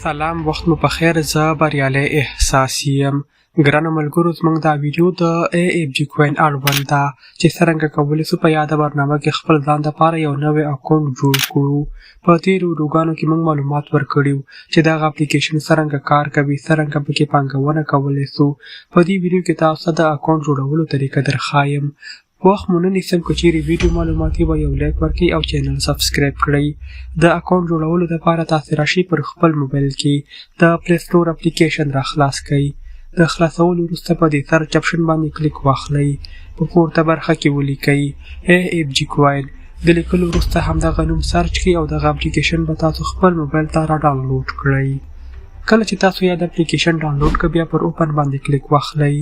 سلام، وخت مو پخیر. زه بریالی احساس یم. ګرانو ملګرو، زموږ دا ویډیو د AFG کوین اړوند ده چې څرنګه کولی شو په یاده برنامه کې خپل ځان دپاره یو نوی اکاونټ جوړ کړو. په تېرو ویډیوګانو کې موږ معلومات ورکړي وو چې دغه اپلیکیشن څرنګه کار کوي، څرنګه پکې پانګونه کولی شو. په دې ویډیو کې تاسو ته د اکاونټ جوړولو طریقه درښایم. وخت مو نه نیسم، که چیرې ویډیو معلوماتي وه یو لایک ورکړئ او چینل سبسکرایب کړئ. د اکاونټ جوړولو دپاره تاسې راشئ پر خپل موبایل کې د پلی سټور اپلیکیشن را خلاص کړئ. د خلاصولو وروسته په دې سرچ اپشن باندې کلیک واخلئ. په پورته برخه کې ولیکئ AFG کوین. د لیکلو وروسته همدغه نوم سرچ کړئ او دغه اپلیکیشن به تاسو خپل موبایل ته را ډاونلوډ کړئ. کله چې تاسو یا د اپلیکیشن ډاونلوډ کړئ، بیا پر اوپن باندې کلیک واخلئ.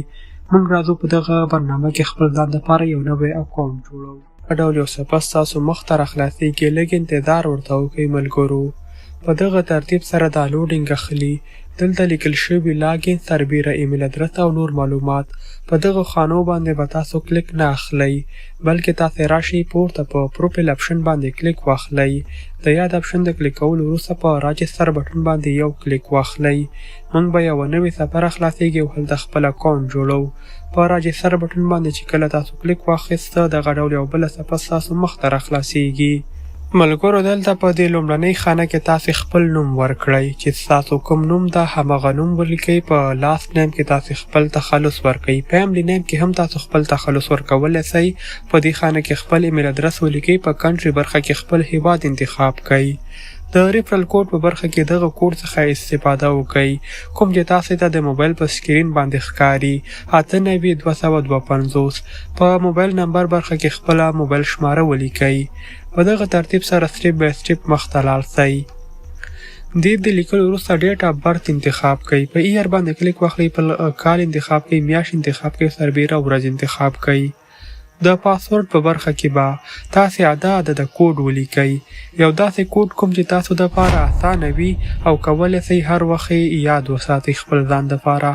موږ راځو په دغه برنامه کې خپل ځان دپاره یو نوی اکاونټ جوړو. په ډول یو صفحه ستاسو مخ ته راخلاصېږي. لږ انتظار ورته وکړئ ملګرو. په دغه ترتیب سره دا لوډینګ اخلي. دلته لیکل شوي لاګین، سربیره، ایمیل ادرس او نور معلومات. په دغه خانو باندې به تاسو کلیک نه اخلئ، بلکې تاسې راشئ پورته په پروفایل اپشن باندې کلیک واخلئ. د یاد اپشن د کلیک کولو وروسته په راجستر بټن باندې یو کلیک واخلئ. موږ به یوه نوې صفحه خلاصېږي او هلته خپل اکاونټ جوړو. په راجستر بټن باندې چې کله تاسو کلیک واخیسته، دغه ډول یو بله صفحه ستاسو مخ ته راخلاصېږي. ملګرو، دلته په دې لومړنۍ خانه کې تاسې خپل نوم ورکړئ چې ستاسو کوم نوم ده همغه نوم ولیکئ. په لاست نیم کې تاسې خپل تخلص ورکئ. فیملی نیم کې هم تاسو خپل تخلص ورکولی شئ. په دې خانه کې خپل ایمیل ادرس ولیکئ. په کنټري برخه کې خپل هیواد انتخاب کړئ. د ریفرل کوډ په برخه کې دغه کوډ څخه استفاده وکړئ کوم چې تاسې ته د موبایل په سکرین باندې ښکاري 892250. په موبایل نمبر برخه کې خپله موبایل شماره ولیکئ. په دغه ترتیب سره سټیپ بای سټیپ مخته لاړ شئ. د لیکلو وروسته ډیټ اف برث انتخاب کړئ. په ایئر باندې کلیک واخلئ. په کال انتخاب کړئ، میاشت انتخاب کړئ، سربیره ورځ انتخاب کړئ. د پاسورډ په برخه کې به تاسې عدد کوډ ولیکئ. یو داسې کوډ کوم چې تاسو دپاره اسانه وي او کولی شئ هر وخت یاد وساتئ خپل ځان دپاره.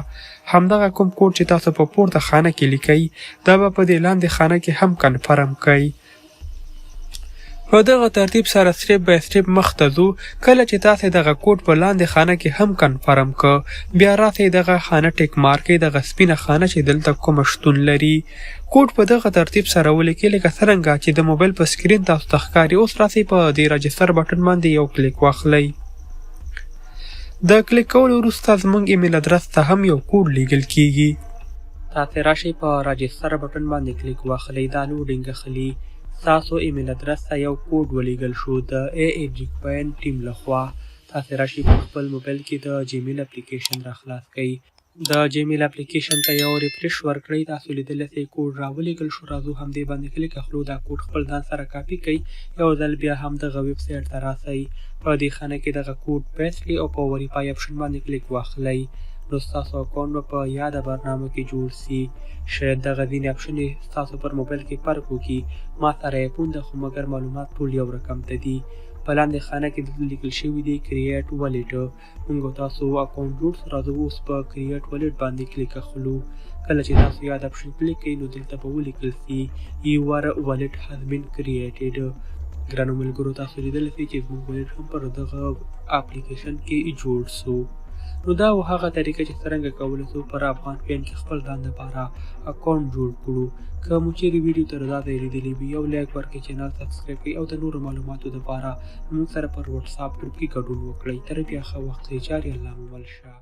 همدغه کوم کوډ چې تاسو په پورته خانه کې لیکئ، دا به په دې لاندې خانه کې هم کنفرم کړئ. په دغه ترتیب سره سټیپ بای سټیپ مخ ته ځو. کله چې تاسې دغه کوډ په لاندې خانه کې هم کنفرم که، بیا راسئ دغه خانه ټیک مارک کړئ، دغه سپینه خانه چې دلته کومه شتون لري. کوډ په دغه ترتیب سره ولیکئ لکه څرنګه چې د موبایل په سکرین تاسو ته ښکاري. اوس راسئ په دې راجستر بټن باندې یو کلیک واخلئ. د کلیک کولو وروسته زموږ ایمیل ادرس ته هم یو کوډ لیږل کیږي. تاسې راشئ په راجستر بټن باندې کلیک واخلئ. دا لوډینګ اخلي. ستاسو ایمیل ادرس ته یو کوډ ولیږل شو د AFG کوین ټیم لخوا. تاسې راشئ په خپل موبایل کې د جیمیل اپلیکیشن را خلاص کړئ. د جیمیل اپلیکیشن ته یو ریفریش ورکړئ. تاسو لیدلی شئ کوډ راولیږل شو. راځو همدې باندې کلیک اخلو. دا کوډ خپل ځان سره کاپي کړئ. یو ځل بیا هم دغه ویب سایټ ته راسئ. په دې خانه کې دغه کوډ پیسټ کړئ او په وریفای اپشن باندې کلیک واخلئ. نو ستاسو اکاونټ به په یاده برنامه کې جوړ سي. شاید دغه ځینې اپشن ستاسو پر موبایل کې فرق وکړي. ما سره یې پونده خو مګر معلومات ټول یو رقم ته دي. په لاندې خانه کې دلته لیکل شوي دي کریټ ولیټ. موږ تاسو اکاونټ جوړ شو. راځو اوس په کریټ ولیټ باندې کلیک اخلو. کله چې تاسو یاد اپشن کلیک کړئ نو دلته به ولیکل سي یور ولیټ هاز بین کریټډ. ګرانو ملګرو، تاسو لیدلی شئ چې زموږ ولیټ هم پر دغه اپلیکیشن کې جوړ سو. نو دا و هغه طریقه چې څرنګه کولی شو پر افغان کوین کې خپل ځان دپاره اکاونټ جوړ کړو. که مو چیرې ویډیو تر دا ځای لیدلی وي، یو لایک ورکړئ، چینل سبسکرایب کړئ او د نورو معلوماتو دپاره موږ سره پر وټساپ ګروپ کې ګډون وکړئ. تر بیا ښه وخت جاري. الله مو مل شه.